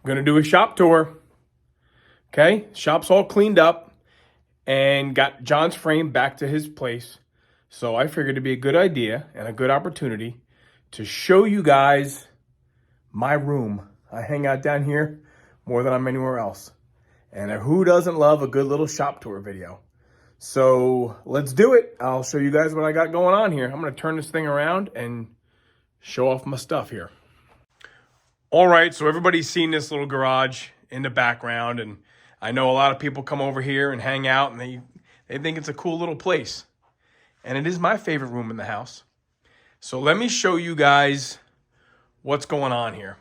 going to do a shop tour. Okay, shop's all cleaned up and got John's frame back to his place. So I figured it'd be a good idea and a good opportunity to show you guys my room. I hang out down here more than I'm anywhere else. And who doesn't love a good little shop tour video? So let's do it. I'll show you guys what I got going on here. I'm going to turn this thing around and show off my stuff here. All right, so everybody's seen this little garage in the background, and I know a lot of people come over here and hang out, and they think it's a cool little place. And it is my favorite room in the house. So let me show you guys what's going on here.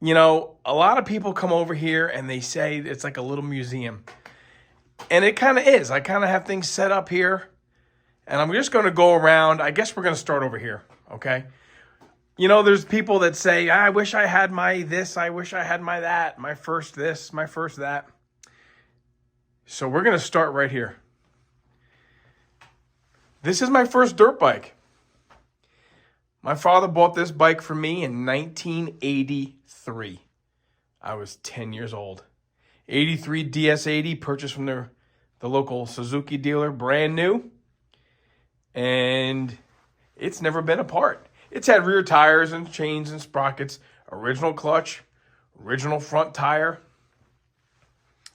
You know, a lot of people come over here and they say it's like a little museum. And it kind of is. I kind of have things set up here. And I'm just going to go around. I guess we're going to start over here, okay? You know, there's people that say, I wish I had my this, I wish I had my that, my first this, my first that. So we're going to start right here. This is my first dirt bike. My father bought this bike for me in 1983. I was 10 years old. 83 DS80, purchased from the local Suzuki dealer, brand new. And it's never been apart. It's had rear tires and chains and sprockets, original clutch, original front tire.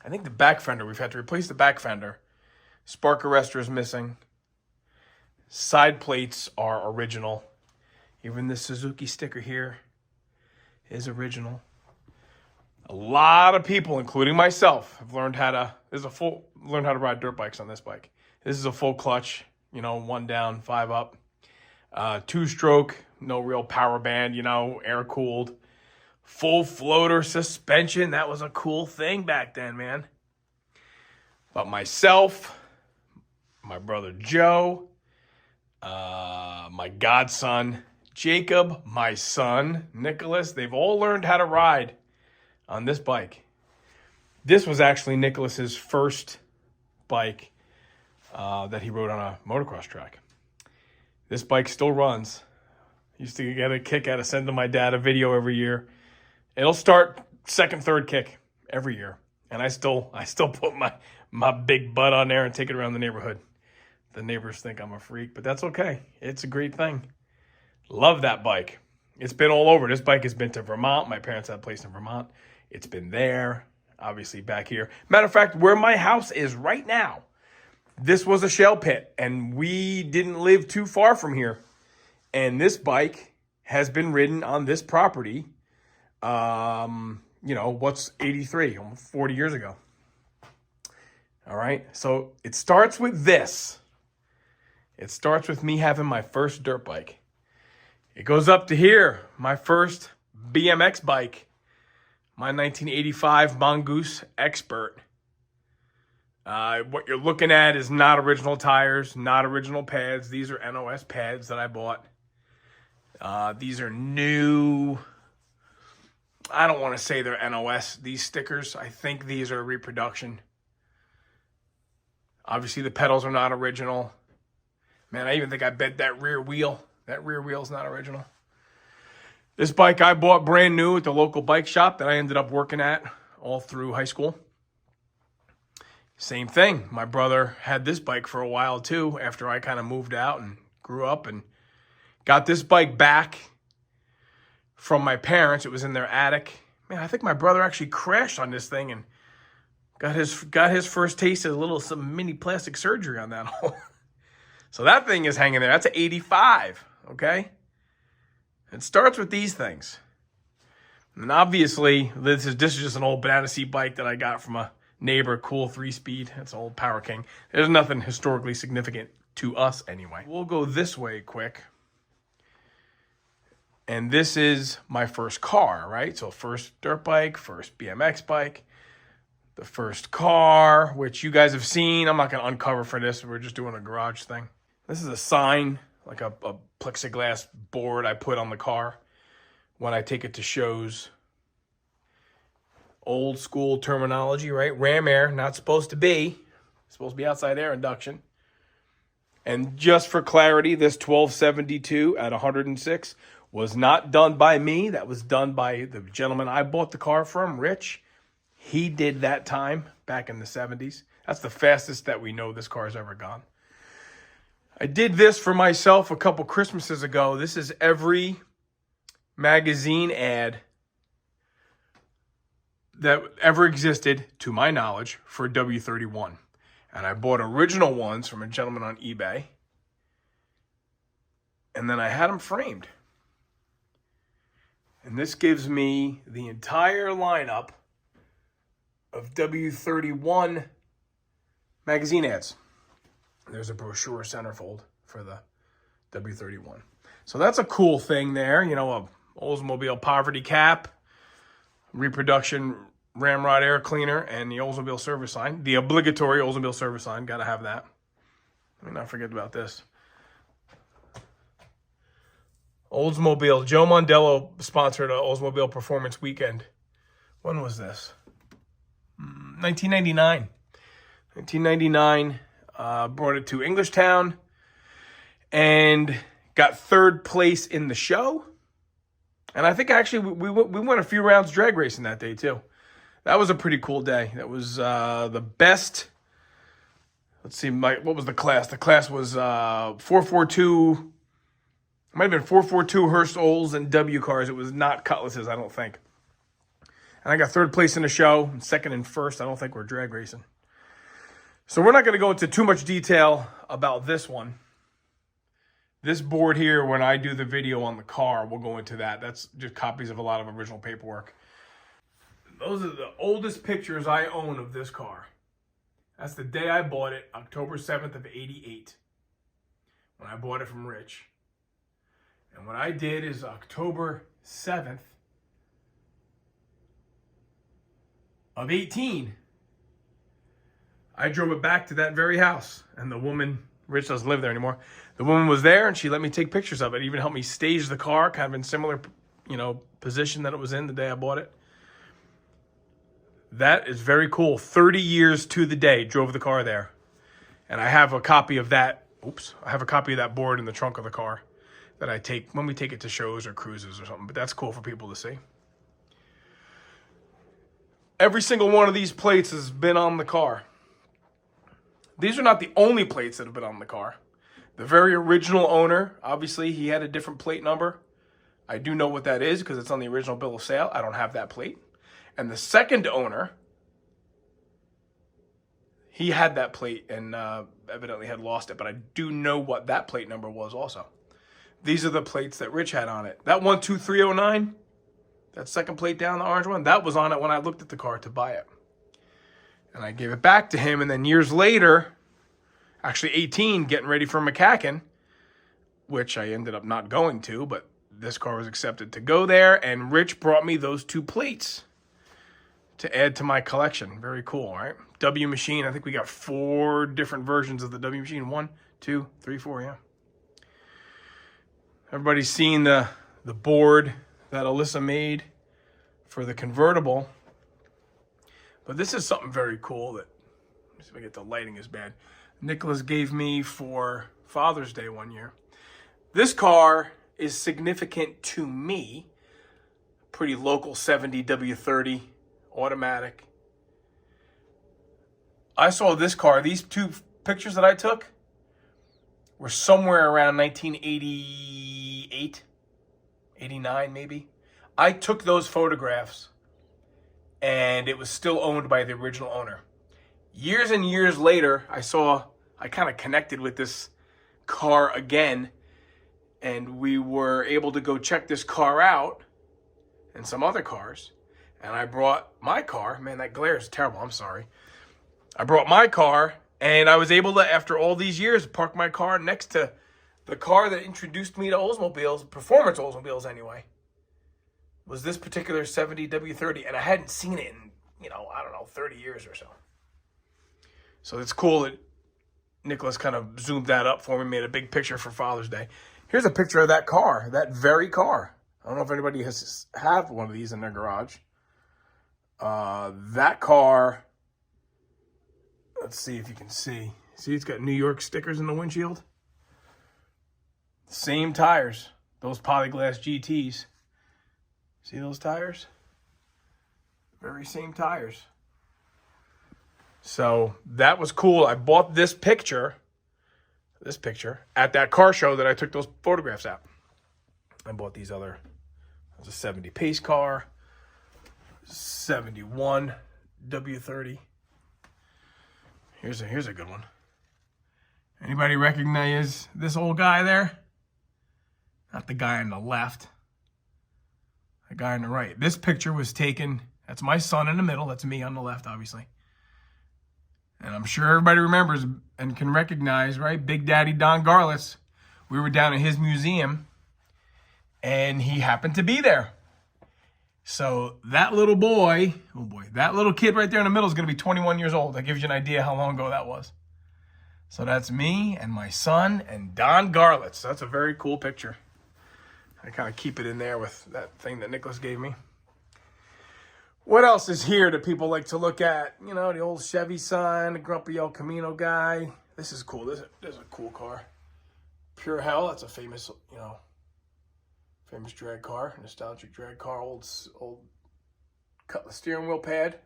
I think the back fender, we've had to replace the back fender. Spark arrestor is missing. Side plates are original. Even the Suzuki sticker here is original. A lot of people, including myself, have learned how to ride dirt bikes on this bike. This is a full clutch, you know, 1 down, 5 up. 2-stroke, no real power band, you know, air-cooled. Full floater suspension. That was a cool thing back then, man. But myself, my brother Joe, my godson Jacob, my son Nicholas, they've all learned how to ride on this bike. This was actually Nicholas's first bike that he rode on a motocross track. This bike still runs. Used to get a kick out of sending my dad a video every year. It'll start second, third kick every year. And I still put my big butt on there and take it around the neighborhood. The neighbors think I'm a freak, but that's okay. It's a great thing. Love that bike. It's been all over. This bike has been to Vermont. My parents had a place in Vermont. It's been there, obviously back here. Matter of fact, where my house is right now, this was a shell pit, and we didn't live too far from here. And this bike has been ridden on this property, you know, what's 83, almost 40 years ago. All right, so it starts with this. It starts with me having my first dirt bike. It goes up to here, my first BMX bike, my 1985 Mongoose Expert. What you're looking at is not original tires, not original pads. These are NOS pads that I bought. These are new. I don't want to say they're NOS, these stickers. I think these are reproduction. Obviously, the pedals are not original. Man, I even think I bent that rear wheel. That rear wheel is not original. This bike I bought brand new at the local bike shop that I ended up working at all through high school. Same thing. My brother had this bike for a while too after I kind of moved out and grew up, and got this bike back from my parents. It was in their attic. Man, I think my brother actually crashed on this thing and got his first taste of some mini plastic surgery on that hole. So that thing is hanging there. That's an 85, okay? It starts with these things. And obviously, this is just an old banana seat bike that I got from a neighbor, cool 3-speed. That's an old Power King. There's nothing historically significant to us anyway. We'll go this way quick. And this is my first car, right? So first dirt bike, first BMX bike, the first car, which you guys have seen. I'm not going to uncover for this. We're just doing a garage thing. This is a sign, like a plexiglass board I put on the car when I take it to shows. Old school terminology, right? Ram air, not supposed to be. It's supposed to be outside air induction. And just for clarity, this 1272 at 106 Was not done by me. That was done by the gentleman I bought the car from, Rich. He did that time back in the 70s. That's the fastest that we know this car has ever gone. I did this for myself a couple Christmases ago. This is every magazine ad that ever existed, to my knowledge, for W31. And I bought original ones from a gentleman on eBay. And then I had them framed. And this gives me the entire lineup of W31 magazine ads. There's a brochure centerfold for the W31. So that's a cool thing there. You know, a Oldsmobile poverty cap, reproduction ramrod air cleaner, and the Oldsmobile service sign. The obligatory Oldsmobile service sign. Got to have that. Let me not forget about this. Oldsmobile. Joe Mondello sponsored a Oldsmobile Performance Weekend. When was this? 1999. 1999. Brought it to Englishtown and got third place in the show. And I think actually we went a few rounds drag racing that day too. That was a pretty cool day. That was the best. Let's see, what was the class? The class was 442. It might have been 442 Hurst Olds and W cars. It was not Cutlasses, I don't think. And I got third place in the show, and second and first. I don't think we're drag racing. So we're not going to go into too much detail about this one. This board here, when I do the video on the car, we'll go into that. That's just copies of a lot of original paperwork. Those are the oldest pictures I own of this car. That's the day I bought it, October 7th of 88, when I bought it from Rich. And what I did is October 7th of 18, I drove it back to that very house. And the woman, Rich doesn't live there anymore, the woman was there and she let me take pictures of it. Even helped me stage the car, kind of in similar, position that it was in the day I bought it. That is very cool. 30 years to the day, drove the car there. And I have a copy of that. I have a copy of that board in the trunk of the car that I take when we take it to shows or cruises or something. But that's cool for people to see. Every single one of these plates has been on the car. These are not the only plates that have been on the car. The very original owner, obviously, he had a different plate number. I do know what that is because it's on the original bill of sale. I don't have that plate. And the second owner, he had that plate and evidently had lost it. But I do know what that plate number was also. These are the plates that Rich had on it. That 12309, that second plate down, the orange one, that was on it when I looked at the car to buy it. And I gave it back to him. And then years later, actually 18, getting ready for McCacken, which I ended up not going to, but this car was accepted to go there. And Rich brought me those two plates to add to my collection. Very cool, right? W Machine. I think we got 4 different versions of the W Machine. 1, 2, 3, 4, yeah. Everybody's seen the board that Alyssa made for the convertible. But this is something very cool that, let me see if I get the lighting is bad. Nicholas gave me for Father's Day one year. This car is significant to me. Pretty local 70 W30 automatic. I saw this car, these two pictures that I took were somewhere around 1988, 89 maybe. I took those photographs and it was still owned by the original owner. Years and years later, I kind of connected with this car again, and we were able to go check this car out and some other cars. And I brought my car. Man, that glare is terrible. I'm sorry. I brought my car, and I was able to, after all these years, park my car next to the car that introduced me to Oldsmobiles, performance Oldsmobiles anyway, was this particular 70 W30. And I hadn't seen it in, 30 years or so. So it's cool that Nicholas kind of zoomed that up for me, made a big picture for Father's Day. Here's a picture of that car, that very car. I don't know if anybody have one of these in their garage. That car, let's see if you can see. See, it's got New York stickers in the windshield. Same tires. those polyglass GTs. See those tires? Very same tires. So that was cool. I bought this picture at that car show that I took those photographs at. I bought these other, it was a 70 pace car, 71 W30. Here's a good one. Anybody recognize this old guy there? Not the guy on the left. The guy on the right. This picture was taken, that's my son in the middle, that's me on the left, obviously. And I'm sure everybody remembers and can recognize, right? Big Daddy Don Garlitz. We were down at his museum, and he happened to be there. So that little boy, oh boy, that little kid right there in the middle is going to be 21 years old. That gives you an idea how long ago that was. So that's me and my son and Don Garlitz. That's a very cool picture. I kind of keep it in there with that thing that Nicholas gave me. What else is here that people like to look at? You know, the old Chevy sign, the grumpy El Camino guy. This is cool. This is a cool car. Pure Hell. That's a famous, famous drag car, nostalgic drag car. Old Cutlass steering wheel pad.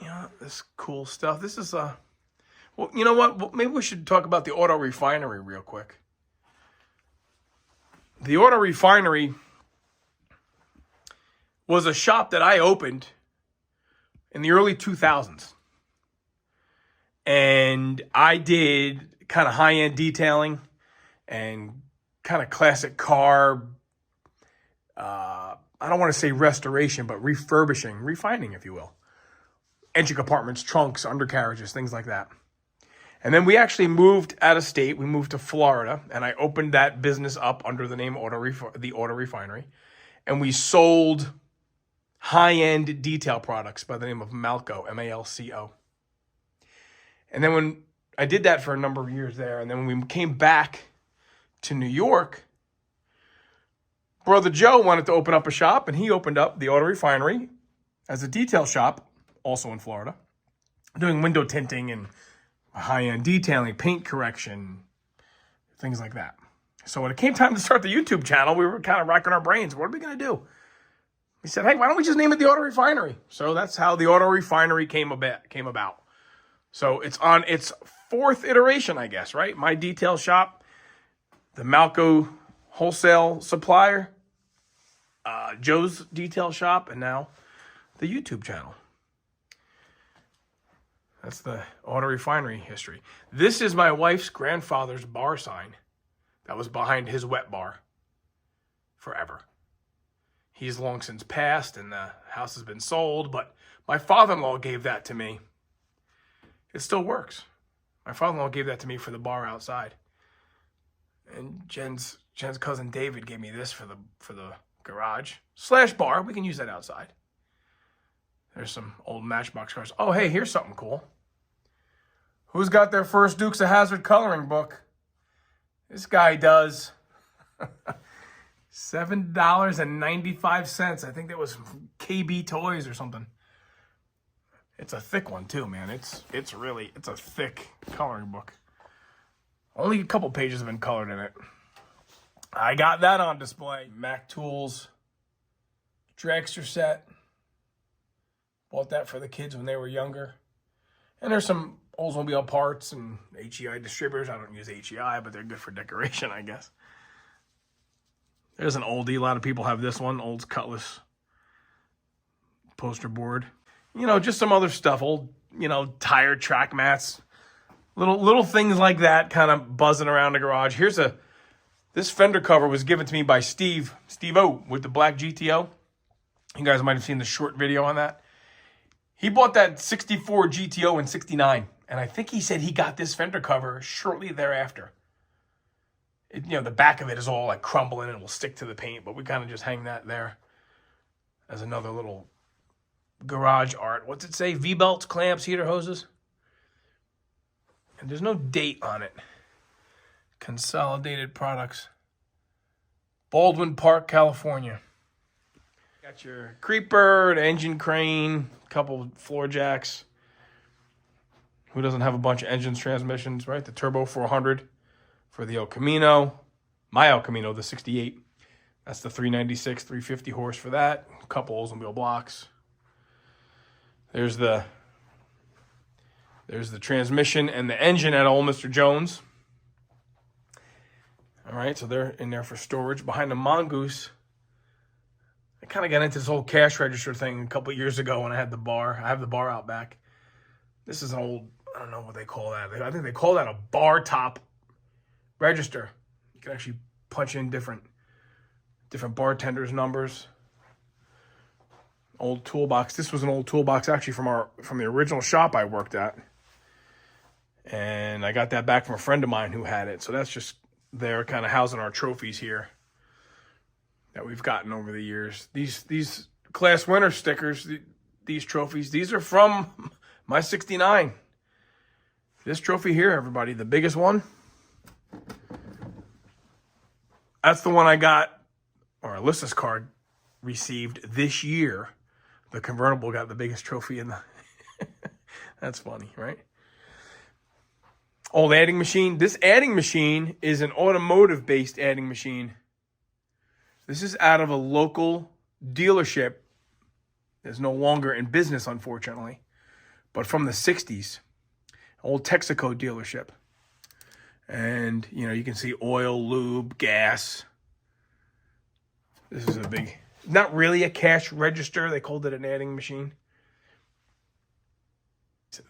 Yeah, this cool stuff. This is well, you know what? Maybe we should talk about the Auto Refinery real quick. The Auto Refinery was a shop that I opened in the early 2000s. And I did kind of high-end detailing and kind of classic car, I don't want to say restoration, but refining, if you will. Engine compartments, trunks, undercarriages, things like that. And then we actually moved out of state. We moved to Florida, and I opened that business up under the name the Auto Refinery. And we sold high-end detail products by the name of Malco, M-A-L-C-O. And then when I did that for a number of years there, and then when we came back to New York, Brother Joe wanted to open up a shop, and he opened up the Auto Refinery as a detail shop, also in Florida, doing window tinting and high-end detailing, paint correction, things like that. So when it came time to start the YouTube channel, we were kind of racking our brains. What are we going to do? We said, hey, why don't we just name it the Auto Refinery? So that's how the Auto Refinery came about. So it's on its fourth iteration, I guess, right? My detail shop, the Malco wholesale supplier, Joe's detail shop, and now the YouTube channel. That's the Auto Refinery history. This is my wife's grandfather's bar sign that was behind his wet bar forever. He's long since passed, and the house has been sold, but my father-in-law gave that to me. It still works. My father-in-law gave that to me for the bar outside. And Jen's cousin David gave me this for the garage / bar. We can use that outside. There's some old Matchbox cars. Oh, hey, here's something cool. Who's got their first Dukes of Hazzard coloring book? This guy does. $7.95. I think that was from KB Toys or something. It's a thick one too, man. It's a thick coloring book. Only a couple pages have been colored in it. I got that on display. Mac Tools dragster set. Bought that for the kids when they were younger. And there's some Oldsmobile parts and HEI distributors. I don't use HEI, but they're good for decoration, I guess. There's an oldie. A lot of people have this one, Old Cutlass poster board. You know, just some other stuff. Old, tire track mats. Little things like that kind of buzzing around the garage. This fender cover was given to me by Steve-O with the black GTO. You guys might have seen the short video on that. He bought that 64 GTO in 69. And I think he said he got this fender cover shortly thereafter. The back of it is all like crumbling and will stick to the paint, but we kind of just hang that there as another little garage art. What's it say? V-belts, clamps, heater hoses. And there's no date on it. Consolidated Products. Baldwin Park, California. Got your creeper, an engine crane, a couple floor jacks. Who doesn't have a bunch of engines, transmissions, right? The Turbo 400 for the El Camino. my El Camino, the 68. That's the 396, 350 horse for that. A couple Oldsmobile blocks. There's the transmission and the engine at old Mr. Jones. All right, so they're in there for storage. Behind the Mongoose, I kind of got into this whole cash register thing a couple of years ago when I had the bar. I have the bar out back. This is an old, I don't know what they call that. I think they call that a bar top register. You can actually punch in different bartenders' numbers. Old toolbox. This was an old toolbox actually from the original shop I worked at. And I got that back from a friend of mine who had it. So that's just there kind of housing our trophies here that we've gotten over the years. These class winner stickers, these trophies, these are from my 69. This trophy here, everybody, the biggest one. That's the one I got, or Alyssa's card received this year. The convertible got the biggest trophy in the... That's funny, right? Old adding machine. This adding machine is an automotive-based adding machine. This is out of a local dealership that's no longer in business, unfortunately, but from the 60s. Old Texaco dealership. And, you know, you can see oil, lube, gas. This is a big... Not really a cash register. They called it an adding machine.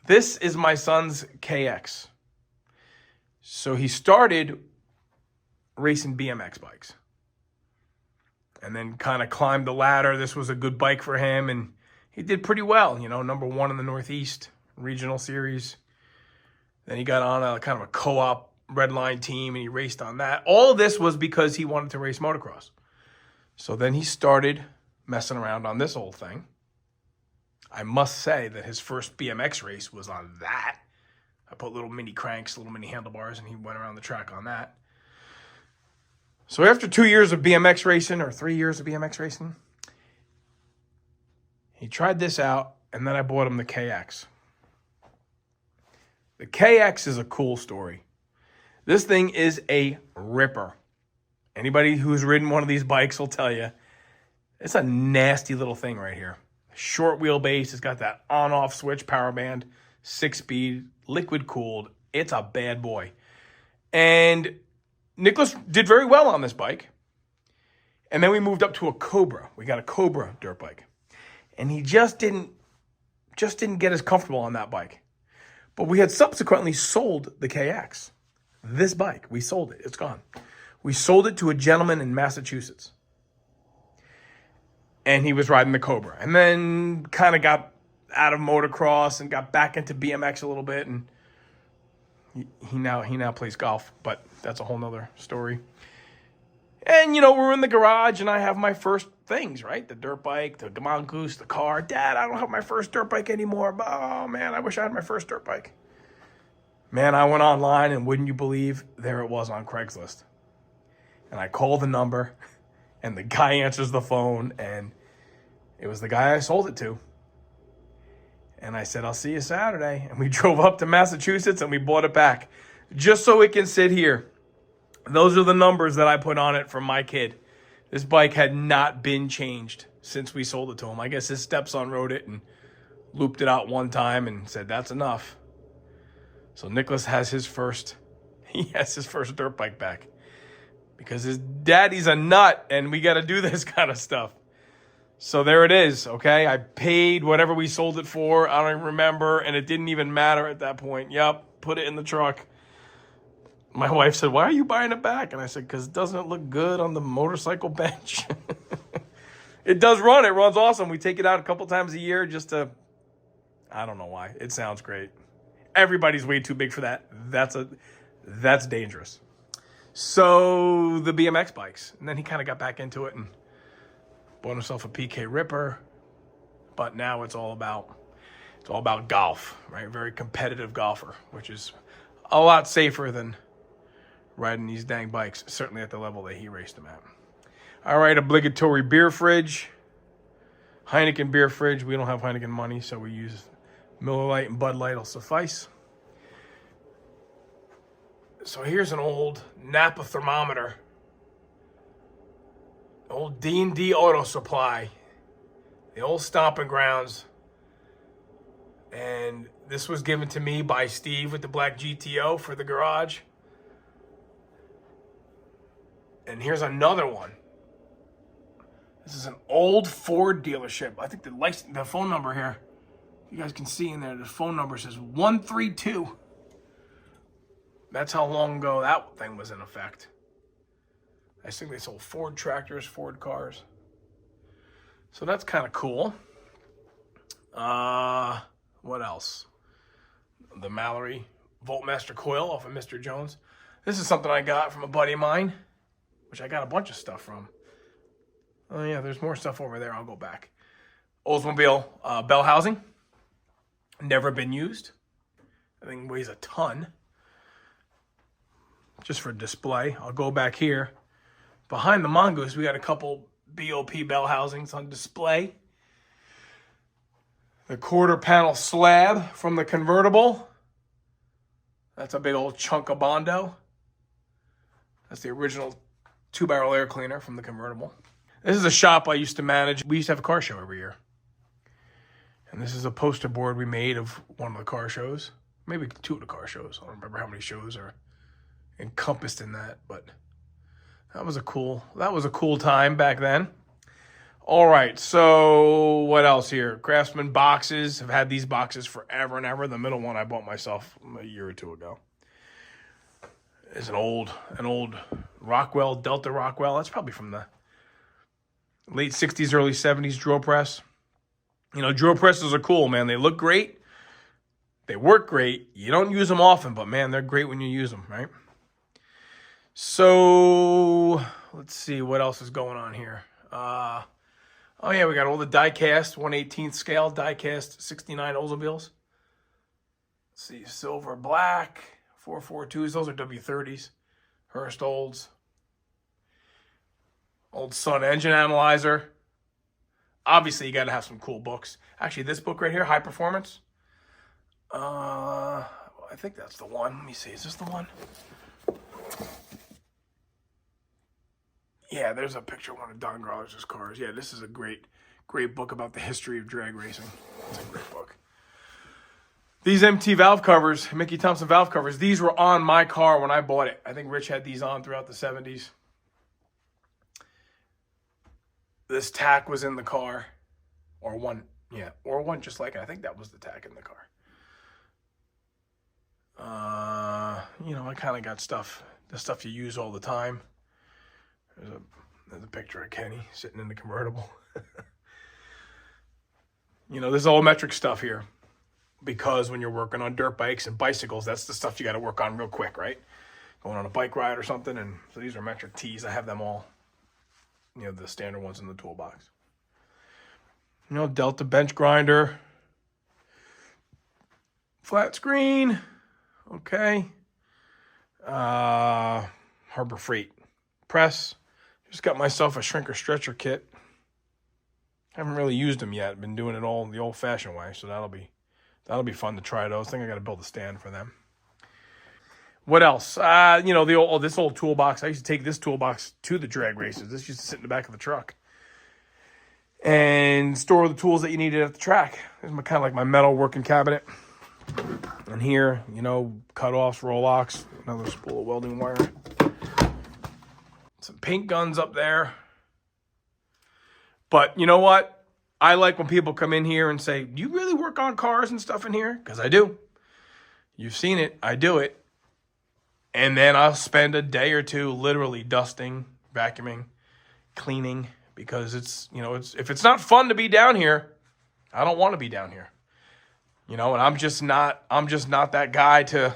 This is my son's KX. So he started racing BMX bikes. And then kind of climbed the ladder. This was a good bike for him. And he did pretty well. You know, #1 in the Northeast Regional Series. Then he got on a kind of a co-op red line team. And he raced on that. All of this was because he wanted to race motocross. So then he started messing around on this old thing. I must say that his first BMX race was on that. I put little mini cranks, little mini handlebars, and he went around the track on that. So after 2 years of BMX racing, or 3 years of BMX racing, he tried this out, and then I bought him the KX. The KX is a cool story. This thing is a ripper. Anybody who's ridden one of these bikes will tell you, it's a nasty little thing right here. Short wheelbase, it's got that on-off switch power band, 6-speed, liquid cooled. It's a bad boy. And Nicholas did very well on this bike. And then we moved up to a Cobra. We got a Cobra dirt bike. And he just didn't get as comfortable on that bike. But we had subsequently sold the KX. This bike, we sold it. It's gone. We sold it to a gentleman in Massachusetts. And he was riding the Cobra. And then kind of got out of motocross and got back into BMX a little bit. And he now plays golf. But that's a whole nother story. And, you know, we're in the garage and I have my first things, right? The dirt bike, the Mongoose, the car. Dad, I don't have my first dirt bike anymore. But, oh, man, I wish I had my first dirt bike. Man, I went online and wouldn't you believe, there it was on Craigslist. And I called the number, and the guy answers the phone, and it was the guy I sold it to. And I said, I'll see you Saturday. And we drove up to Massachusetts, and we bought it back, just so it can sit here. Those are the numbers that I put on it from my kid. This bike had not been changed since we sold it to him. I guess his stepson rode it and looped it out one time and said, that's enough. So Nicholas has his first dirt bike back. Because his daddy's a nut, and we got to do this kind of stuff. So there it is, okay? I paid whatever we sold it for. I don't even remember, and it didn't even matter at that point. Yep, put it in the truck. My wife said, why are you buying it back? And I said, because doesn't it look good on the motorcycle bench? It does run. It runs awesome. We take it out a couple times a year just to, I don't know why. It sounds great. Everybody's way too big for that. That's dangerous. So the BMX bikes, and then he kind of got back into it and bought himself a PK Ripper. But now it's all about golf, right? Very competitive golfer, which is a lot safer than riding these dang bikes, certainly at the level that he raced them at. All right, obligatory beer fridge, Heineken beer fridge. We don't have Heineken money, so we use Miller Lite and Bud Light will suffice. So here's an old Napa thermometer. Old D&D Auto Supply. The old stomping grounds. And this was given to me by Steve with the black GTO for the garage. And here's another one. This is an old Ford dealership. I think the phone number here, you guys can see in there, the phone number says 132. That's how long ago that thing was in effect. I think they sold Ford tractors, Ford cars. So that's kind of cool. What else? The Mallory Voltmaster coil off of Mr. Jones. This is something I got from a buddy of mine, which I got a bunch of stuff from. Oh yeah, there's more stuff over there. I'll go back. Oldsmobile bell housing. Never been used. I think it weighs a ton. Just for display. I'll go back here. Behind the Mongoose, we got a couple BOP bell housings on display. The quarter panel slab from the convertible. That's a big old chunk of Bondo. That's the original 2-barrel air cleaner from the convertible. This is a shop I used to manage. We used to have a car show every year. And this is a poster board we made of one of the car shows. Maybe 2 of the car shows. I don't remember how many shows are encompassed in that, but that was a cool time back then. All right, so what else here? Craftsman boxes. I've had these boxes forever and ever. The middle one I bought myself a year or 2 ago. It's an old Rockwell, Delta Rockwell. That's probably from the late 60s, early 70s drill press. You know, drill presses are cool, man. They look great. They work great. You don't use them often, but man, they're great when you use them, right? So let's see what else is going on here. Oh yeah, we got all the die-cast 1/18 scale die-cast 69 Oldsmobiles. Let's see, silver, black, 442s. Those are W30s. Hurst Olds. Old Sun engine analyzer. Obviously, you got to have some cool books. Actually, this book right here, High Performance. I think that's the one. Let me see. Is this the one? Yeah, there's a picture of one of Don Garler's cars. Yeah, this is a great book about the history of drag racing. It's a great book. These MT valve covers, Mickey Thompson valve covers, these were on my car when I bought it. I think Rich had these on throughout the 70s. This tack was in the car. Or one just like it. I think that was the tack in the car. You know, I kind of got the stuff you use all the time. There's a picture of Kenny sitting in the convertible. You know, there's all metric stuff here. Because when you're working on dirt bikes and bicycles, that's the stuff you got to work on real quick, right? Going on a bike ride or something. And so these are metric tees. I have them all. You know, the standard ones in the toolbox. You know, Delta bench grinder. Flat screen. Okay. Harbor Freight press. Just got myself a shrinker stretcher kit. Haven't really used them yet. Been doing it all the old-fashioned way, so that'll be fun to try those. I think I got to build a stand for them. What else? You know, this old toolbox. I used to take this toolbox to the drag races. This used to sit in the back of the truck and store the tools that you needed at the track. This is kind of like my metal working cabinet. And here, you know, cutoffs, roll-locks, another spool of welding wire. Some paint guns up there. But you know what? I like when people come in here and say, do you really work on cars and stuff in here? Because I do. You've seen it. I do it. And then I'll spend a day or 2 literally dusting, vacuuming, cleaning. Because it's, you know, if it's not fun to be down here, I don't want to be down here. You know, and I'm just not that guy to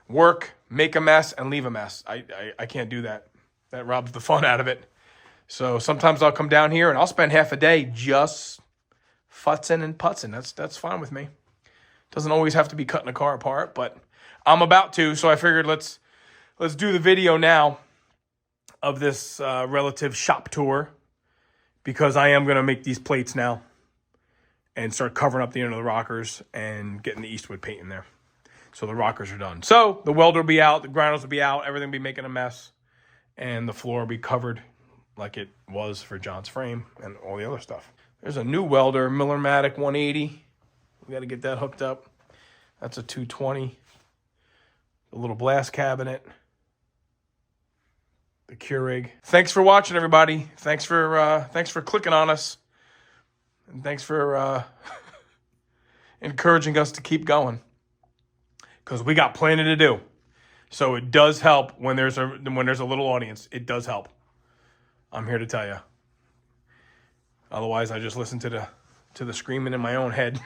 work, make a mess, and leave a mess. I can't do that. That robs the fun out of it. So sometimes I'll come down here and I'll spend half a day just futzing and putzing. That's fine with me. Doesn't always have to be cutting a car apart, but I'm about to. So I figured let's do the video now of this relative shop tour, because I am going to make these plates now and start covering up the end of the rockers and getting the Eastwood paint in there. So the rockers are done. So the welder will be out, the grinders will be out, everything will be making a mess, and the floor will be covered like it was for John's frame and all the other stuff. There's a new welder, Miller-Matic 180. We got to get that hooked up. That's a 220. The little blast cabinet. The Keurig. Thanks for watching, everybody. Thanks for clicking on us. And thanks for encouraging us to keep going. Because we got plenty to do. So it does help when there's a little audience. It does help. I'm here to tell you. Otherwise, I just listen to the screaming in my own head.